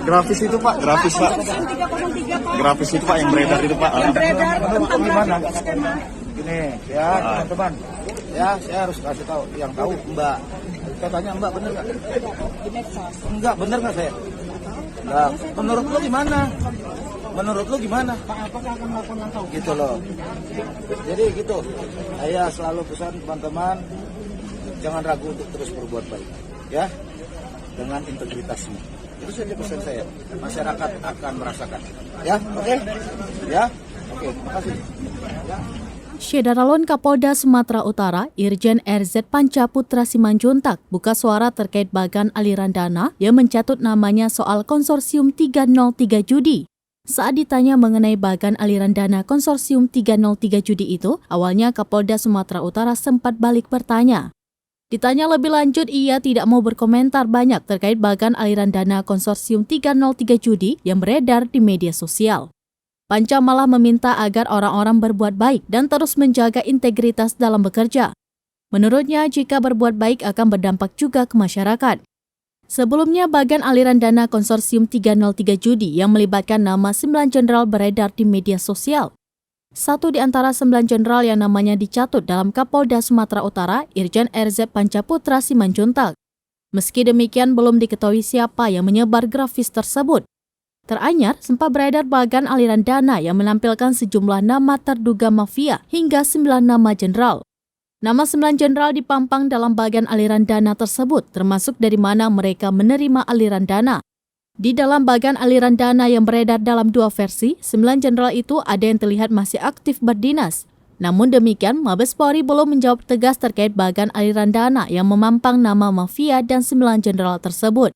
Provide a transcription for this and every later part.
Grafis itu Pak, grafis Pak. Grafis itu Pak yang beredar itu Pak. Yang beredar tentang gimana? skema. Gini ya teman-teman, ya saya harus kasih tahu yang tahu Mbak. Saya tanya Mbak bener nggak? Di medsos. Enggak bener nggak saya? Enggak. Menurut lu gimana? Menurut lu gimana? Apakah akan melakukan langkah hukum? Gitu loh. Jadi gitu. Saya selalu pesan teman-teman jangan ragu untuk terus berbuat baik, ya, dengan integritasmu. Itu saja pesan saya. Masyarakat akan merasakan. Ya, oke? Ya, oke. Makasih. Ya. Syedaralon Kapolda Sumatera Utara, Irjen RZ Panca Putra Simanjuntak buka suara terkait bagan aliran dana yang mencatut namanya soal konsorsium 303 judi. Saat ditanya mengenai bagan aliran dana konsorsium 303 judi itu, awalnya Kapolda Sumatera Utara sempat balik bertanya. Ditanya lebih lanjut, ia tidak mau berkomentar banyak terkait bagan aliran dana konsorsium 303 judi yang beredar di media sosial. Panca malah meminta agar orang-orang berbuat baik dan terus menjaga integritas dalam bekerja. Menurutnya, jika berbuat baik akan berdampak juga ke masyarakat. Sebelumnya, bagan aliran dana konsorsium 303 judi yang melibatkan nama 9 jenderal beredar di media sosial. Satu di antara 9 jenderal yang namanya dicatut dalam Kapolda Sumatera Utara, Irjen RZ Panca Putra Simanjuntak. Meski demikian, belum diketahui siapa yang menyebar grafis tersebut. Teranyar, sempat beredar bagan aliran dana yang menampilkan sejumlah nama terduga mafia hingga 9 nama jenderal. Nama 9 jenderal dipampang dalam bagan aliran dana tersebut, termasuk dari mana mereka menerima aliran dana. Di dalam bagan aliran dana yang beredar dalam 2 versi, 9 jenderal itu ada yang terlihat masih aktif berdinas. Namun demikian, Mabes Polri belum menjawab tegas terkait bagan aliran dana yang memampang nama mafia dan 9 jenderal tersebut.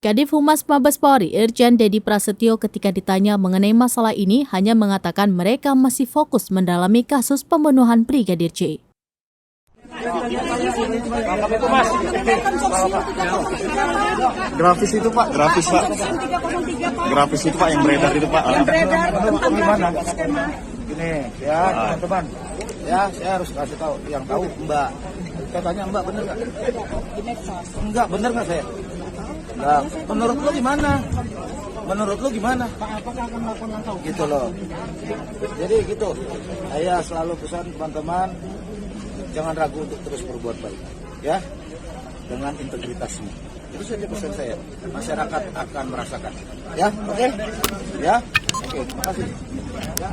Kadif Humas Mabes Polri, Irjen Dedi Prasetyo ketika ditanya mengenai masalah ini hanya mengatakan mereka masih fokus mendalami kasus pembunuhan Brigadir J. Grafis itu Pak, grafis Pak. Grafis itu Pak yang beredar itu Pak. Yang beredar tentang gimana? skema. Gini ya teman-teman, ya saya harus kasih tahu yang tahu Mbak. Saya tanya Mbak bener nggak? Di medsos. Enggak bener nggak saya? Enggak. Menurut lu gimana? Menurut lu gimana? Apakah akan melakukan langkah hukum? Gitu loh. Jadi gitu. Saya selalu pesan teman-teman jangan ragu untuk terus berbuat baik, ya, dengan integritasmu. Itu saja pesan saya. Masyarakat akan merasakan. Ya, oke? Ya, oke. Makasih. Ya.